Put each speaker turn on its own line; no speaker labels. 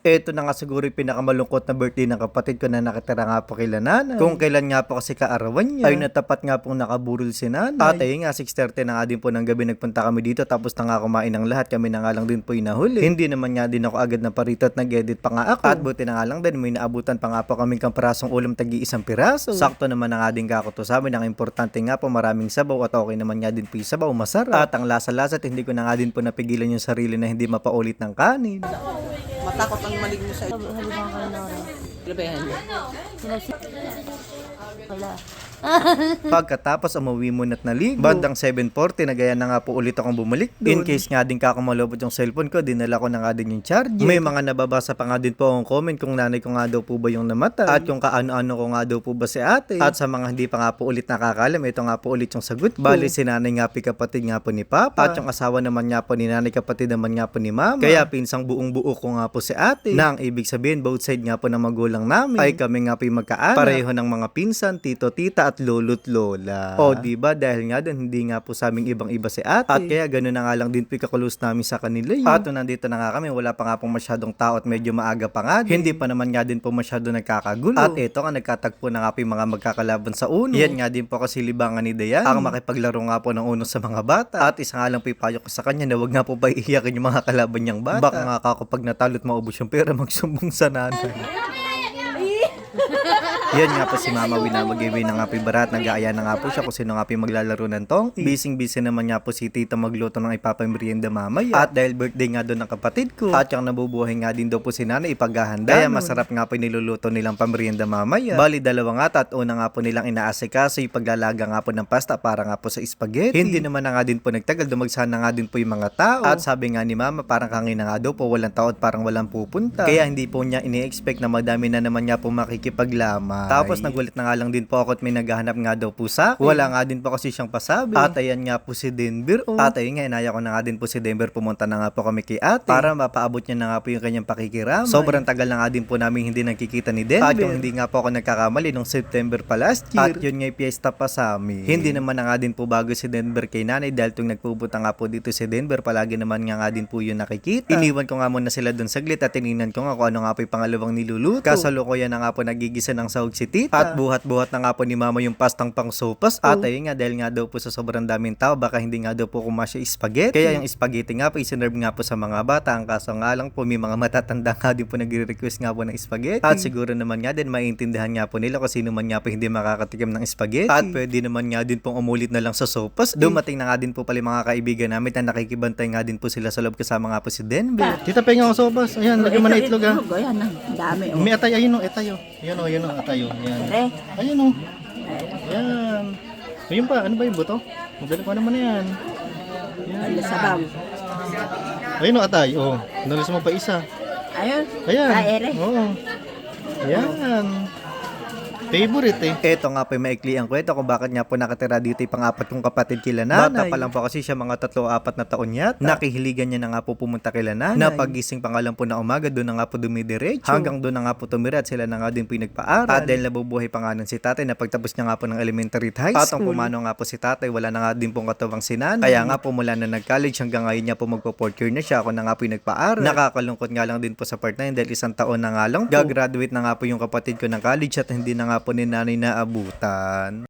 Eto na nga siguro yung pinakamalungkot na birthday ng kapatid ko na nakatira nga po kila nanay. Kung kailan nga po kasi kaarawan niya, ay natapat nga pong nakaburol si nanay. At ayun nga, 6:30 na nga din po ng gabi nagpunta kami dito, tapos na nga kumain ng lahat. Kami na nga lang din po inahuli. Hindi naman nga din ako agad na parito at nag-edit pa nga ako. At buti na nga lang din, may naabutan pa nga po kaming kamprasong ulam tagi-isang piraso. Sakto naman na nga din kako to sa amin. Ang importante nga po, maraming sabaw at okay naman nga din po yung sabaw, masarap. At ang lasa-lasa at hindi ko na nga din po napigilan yung sarili na hindi mapaulit ng kanin.
Matakot ang maligno sa ito.
Halibang ka na rin.
Labayan mo.
Wala.
Pagkatapos umuwi muna at naligo. Bandang 7:40 na gaya na nga po ulit akong bumalik doon. In case nga din kakumalobot yung cellphone ko, dinala ko na nga din yung charger. May mga nababasa pa nga din po akong comment kung nanay ko nga daw po ba yung namatay. At yung kaano-ano ko nga daw po ba si ate. At sa mga hindi pa nga po ulit nakakalam, ito nga po ulit yung sagot ko. Bali si nanay nga po kapatid nga po ni Papa. At yung asawa naman nga po ni nanay kapatid naman nga po ni Mama. Kaya pinsang buong buo ko nga po si ate. Na ang ibig sabihin, both side nga po ng magulang namin ay kami nga po yung magkaanak. Pareho ng mga pinsan, tito, tita at lolo't lola. O diba, dahil nga dun, hindi nga po sa aming ibang-iba si ate. At kaya gano'n na nga lang din po ikakulus namin sa kanila yun. At nandito na nga kami, wala pa nga pong masyadong tao at medyo maaga pa nga din. Hindi pa naman nga din po masyado nagkakagulo. At ito nga, nagkatagpo na nga po yung mga magkakalaban sa uno. Yan nga din po kasi libangan ni Dayan. Ang makipaglaro nga po ng uno sa mga bata. At isa nga lang po ipayo ko sa kanya na wag nga po pa iiyakin yung mga kalaban niyang bata. Baka nga kapag natalo't maubos yung pera, magsumbong sa nanay. Yan nga po si Mama Wina, mag-iwi na nga po yung barat. Nag-aaya na nga po siya kung sino nga po yung maglalaro ng tongki. Busy naman nga po si Tita magluto ng ipapamerienda mamaya. At dahil birthday nga doon ng kapatid ko, at yung nabubuhay nga din daw po si nanay ipaghahanda. Kaya masarap nga po yung niluluto nilang pamerienda mamaya. Bali dalawa nga at una nga po nilang inaasikaso yung paglalaga nga po ng pasta para nga po sa spaghetti. Hindi naman na nga din po nagtagal, dumagsan na nga din po yung mga tao. At sabi nga ni Mama, parang kangina nga daw po, walang tao at parang walang pupunta. Kaya hindi po niya ini-expect na madami na naman niya po makikipaglamay. Tapos nagulit na nga lang din po ako at may naghahanap nga daw po sa akin. Wala nga din po kasi siyang pasabi. At ayan nga po si Denver. At ayun nga, inaya ko na nga din po si Denver. Pumunta na nga po kami kay ate para mapaabot niya na nga po yung kanyang pakikiramay. Sobrang tagal na nga din po namin hindi nagkikita ni Denver. At yung hindi nga po ako nagkakamali nung September pa last year. At yun nga yung piyesta pa sa amin. Hindi naman na nga din po bago si Denver kay nanay dahil tuwing nagpupunta nga po dito si Denver, palagi naman nga din po yun nakikita. Iniwan ko nga muna sila dun saglit at tinignan ko nga kung ano nga po yung pangalawang niluluto. Kasalukuyan na nga po nagigisa ng sahog si Tita. At buhat-buhat na nga po ni Mama yung pastang pang sopas. At ayun nga, dahil nga daw po sa sobrang daming tao, baka hindi nga daw po kumasya spaghetti. Kaya yung spaghetti nga po, isinerve nga po sa mga bata. Ang kaso nga lang po, may mga matatanda nga din po nagre-request nga po ng spaghetti. At siguro naman nga din, maintindihan nga po nila kung sino man nga po hindi makakatikim ng spaghetti. At pwede naman nga din pong umulit na lang sa sopas. Dumating na nga din po pala mga kaibigan namin na nakikibantay nga din po sila sa loob kasama nga po si Denver.
Tita, pengen ako sopas. Ayan, lagyan mo na itlog ha.
Ayan na, dami.
May atay, ayun o, atay o. Ayun o, atay o. Ayan. Ayun o. Ayan. Ayun pa, ano ba yung buto? Magaling ko naman yan. Ayan.
Sabaw.
Ayun o, atay. O, nalis mo pa isa.
Ayun.
Ayan.
Ere.
Oo. Ayan. Favorite eh.
Ito nga po yung maikli ang kwento kung bakit nga po nakatira dito yung pang-apat kong kapatid kila nanay. Bata pa lang po kasi siya, mga 3-4 na taon yata. Nakihiligan niya na nga po pumunta kila nanay. Napagising pa nga lang po na umaga, doon na nga po dumidiretso. Hanggang doon na nga po tumira at sila na nga din po yung nagpaaral. At dahil nabubuhay pa nga nun si tatay na pagtapos niya nga po ng elementary at high school. At ang pumano nga po si tatay, wala na nga din pong katawang si nanay. Kaya nga po mula na nag-college hanggang ngayon niya po magpo-4th year na siya. Ako na nga po yung nagpaaral. Nakakalungkot nga lang din po sa part na yun dahil isang taon na nga lang po. Gagraduate na nga po yung kapatid ko ng college at hindi na nga po ni nanay na abutan.